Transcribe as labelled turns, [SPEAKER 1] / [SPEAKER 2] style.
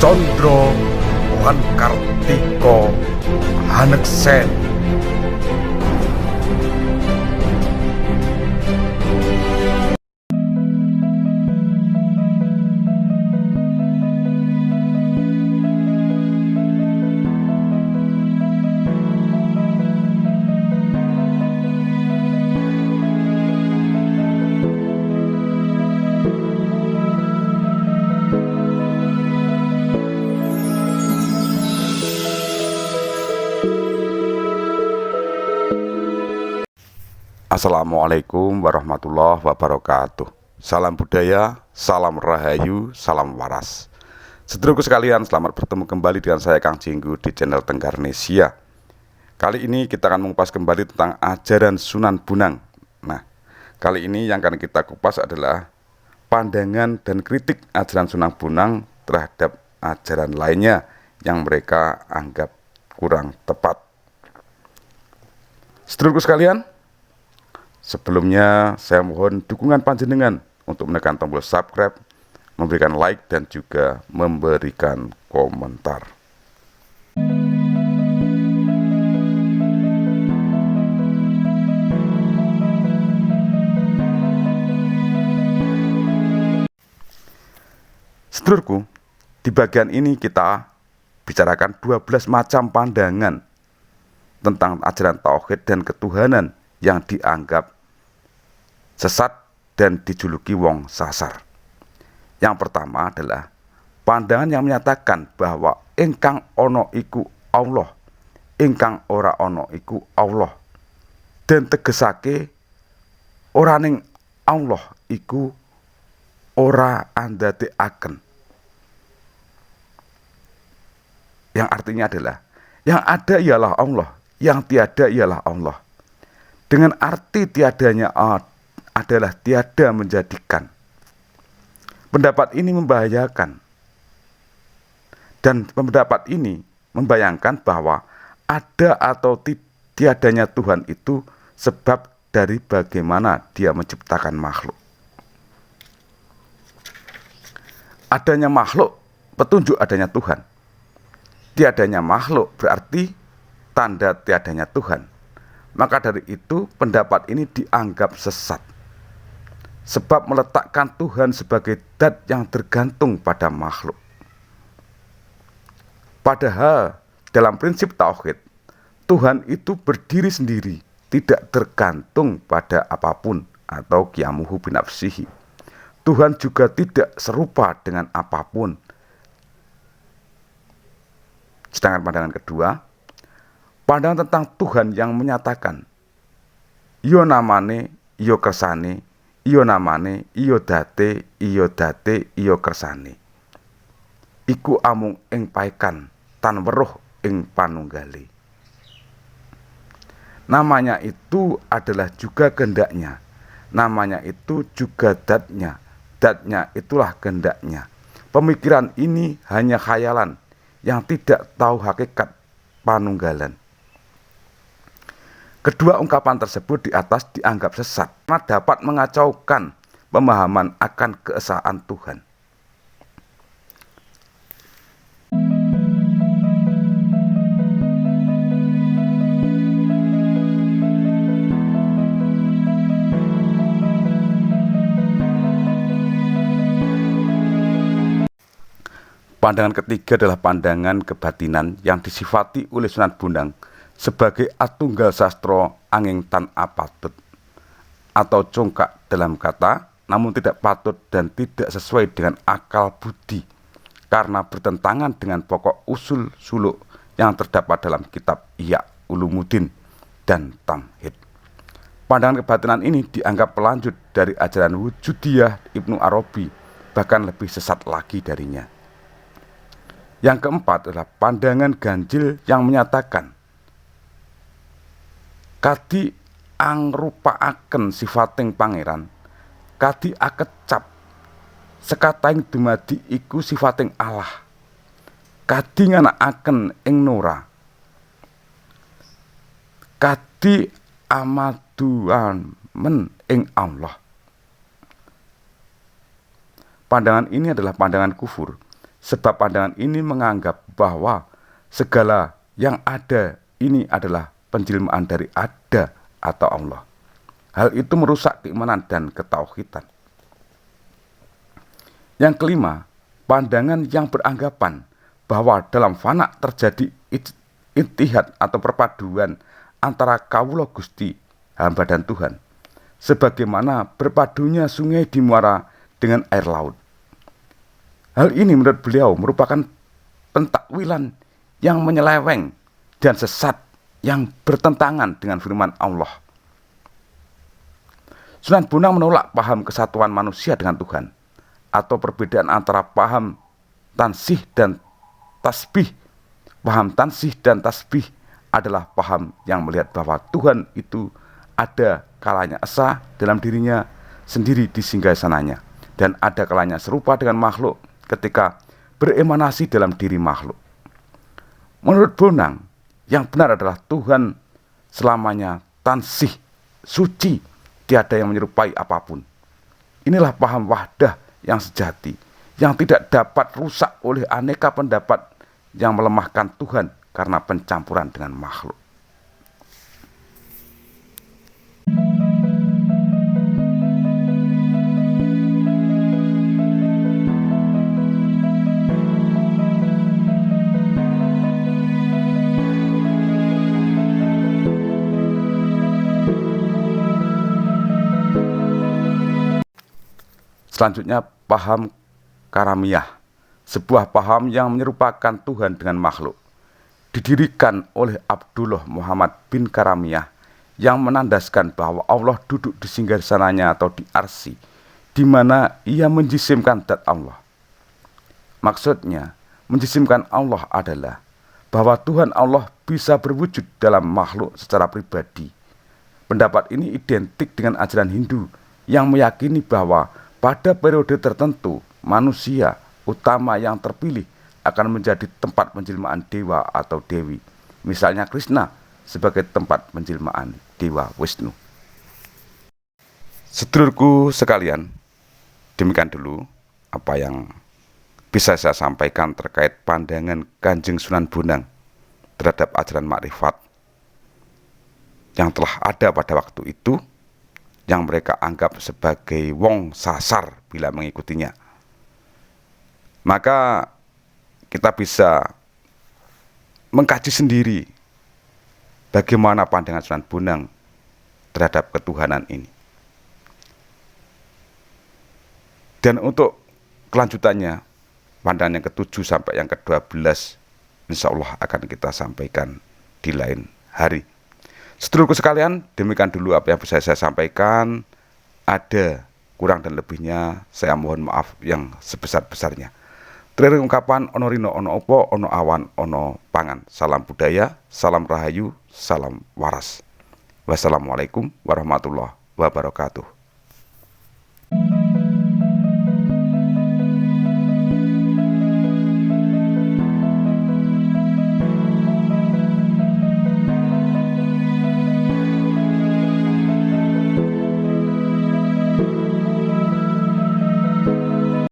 [SPEAKER 1] Condro lan Kartika Haneksen. Assalamualaikum warahmatullahi wabarakatuh. Salam budaya, salam rahayu, salam waras. Sedulurku sekalian, selamat bertemu kembali dengan saya Kang Jinggu di channel Tenggarnesia. Kali ini kita akan mengupas kembali tentang ajaran Sunan Bonang. Nah, kali ini yang akan kita kupas adalah pandangan dan kritik ajaran Sunan Bonang terhadap ajaran lainnya yang mereka anggap kurang tepat. Sedulurku sekalian, sebelumnya saya mohon dukungan panjenengan untuk menekan tombol subscribe, memberikan like, dan juga memberikan komentar. Sedulurku, di bagian ini kita bicarakan 12 macam pandangan tentang ajaran tauhid dan ketuhanan yang dianggap sesat dan dijuluki wong sasar. Yang pertama adalah pandangan yang menyatakan bahwa ingkang ono iku Allah, ingkang ora ono iku Allah, dan tegesake oraning Allah iku ora andadekaken. Yang artinya adalah yang ada ialah Allah, yang tiada ialah Allah. Dengan arti tiadanya adalah tiada menjadikan. Pendapat ini membahayakan. Dan pendapat ini membayangkan bahwa ada atau tiadanya Tuhan itu sebab dari bagaimana Dia menciptakan makhluk. Adanya makhluk petunjuk adanya Tuhan. Tiadanya makhluk berarti tanda tiadanya Tuhan. Maka dari itu pendapat ini dianggap sesat, sebab meletakkan Tuhan sebagai zat yang tergantung pada makhluk. Padahal dalam prinsip tauhid, Tuhan itu berdiri sendiri, tidak tergantung pada apapun atau qiyamuhu binafsihi. Tuhan juga tidak serupa dengan apapun. Sedangkan pandangan kedua, pandangan tentang Tuhan yang menyatakan iyo namane, iyo kersane, iyo namane, iyo date, iyo kersane. Iku amung ing paekan tan weruh ing panunggale. Namanya itu adalah juga kehendaknya. Namanya itu juga datnya. Datnya itulah kehendaknya. Pemikiran ini hanya khayalan yang tidak tahu hakikat panunggalan. Kedua ungkapan tersebut di atas dianggap sesat karena dapat mengacaukan pemahaman akan keesaan Tuhan. Pandangan ketiga adalah pandangan kebatinan yang disifati oleh Sunan Bonang sebagai atunggal sastro anging tan apatut atau congkak dalam kata, namun tidak patut dan tidak sesuai dengan akal budi karena bertentangan dengan pokok usul suluk yang terdapat dalam kitab Ihya Ulumuddin dan Tamhid. Pandangan kebatinan ini dianggap pelanjut dari ajaran Wujudiyah Ibnu Arabi, bahkan lebih sesat lagi darinya. Yang keempat adalah pandangan ganjil yang menyatakan kadi angrupaaken sifating pangeran, kadi akecap sekating dumadi iku sifating Allah, kadi nganakaken ing nora, kadi amaduan men ing Allah. Pandangan ini adalah pandangan kufur sebab pandangan ini menganggap bahwa segala yang ada ini adalah penjelmaan dari ada atau Allah. Hal itu merusak keimanan dan ketauhidan. Yang kelima, pandangan yang beranggapan bahwa dalam fana terjadi ittihad atau perpaduan antara kawula Gusti, hamba dan Tuhan, sebagaimana berpadunya sungai di muara dengan air laut. Hal ini menurut beliau merupakan pentakwilan yang menyeleweng dan sesat yang bertentangan dengan firman Allah. Sunan Bonang menolak paham kesatuan manusia dengan Tuhan atau perbedaan antara paham tansih dan tasbih. Paham tansih dan tasbih adalah paham yang melihat bahwa Tuhan itu ada kalanya esa dalam dirinya sendiri di singgasananya, dan ada kalanya serupa dengan makhluk ketika beremanasi dalam diri makhluk. Menurut Bonang, yang benar adalah Tuhan selamanya tansih, suci, tiada yang menyerupai apapun. Inilah paham wahdah yang sejati, yang tidak dapat rusak oleh aneka pendapat yang melemahkan Tuhan karena pencampuran dengan makhluk. Selanjutnya, paham karamiyah, sebuah paham yang menyerupakan Tuhan dengan makhluk, didirikan oleh Abdullah Muhammad bin Karamiyah, yang menandaskan bahwa Allah duduk di singgasananya atau di arsy, di mana ia menjisimkan zat Allah. Maksudnya, menjisimkan Allah adalah bahwa Tuhan Allah bisa berwujud dalam makhluk secara pribadi. Pendapat ini identik dengan ajaran Hindu yang meyakini bahwa pada periode tertentu manusia utama yang terpilih akan menjadi tempat penjelmaan dewa atau dewi. Misalnya Krishna sebagai tempat penjelmaan Dewa Wisnu. Sedulurku sekalian, demikian dulu apa yang bisa saya sampaikan terkait pandangan Kanjeng Sunan Bonang terhadap ajaran makrifat yang telah ada pada waktu itu, yang mereka anggap sebagai wong sasar bila mengikutinya. Maka kita bisa mengkaji sendiri bagaimana pandangan Sunan Bonang terhadap ketuhanan ini. Dan untuk kelanjutannya, pandangan yang ke-7 sampai yang ke-12, insya Allah akan kita sampaikan di lain hari. Sedulurku sekalian, demikian dulu apa yang bisa saya sampaikan. Ada kurang dan lebihnya, saya mohon maaf yang sebesar-besarnya. Terakhir ungkapan ono rino ono opo ono awan ono pangan. Salam budaya, salam rahayu, salam waras. Wassalamualaikum warahmatullahi wabarakatuh.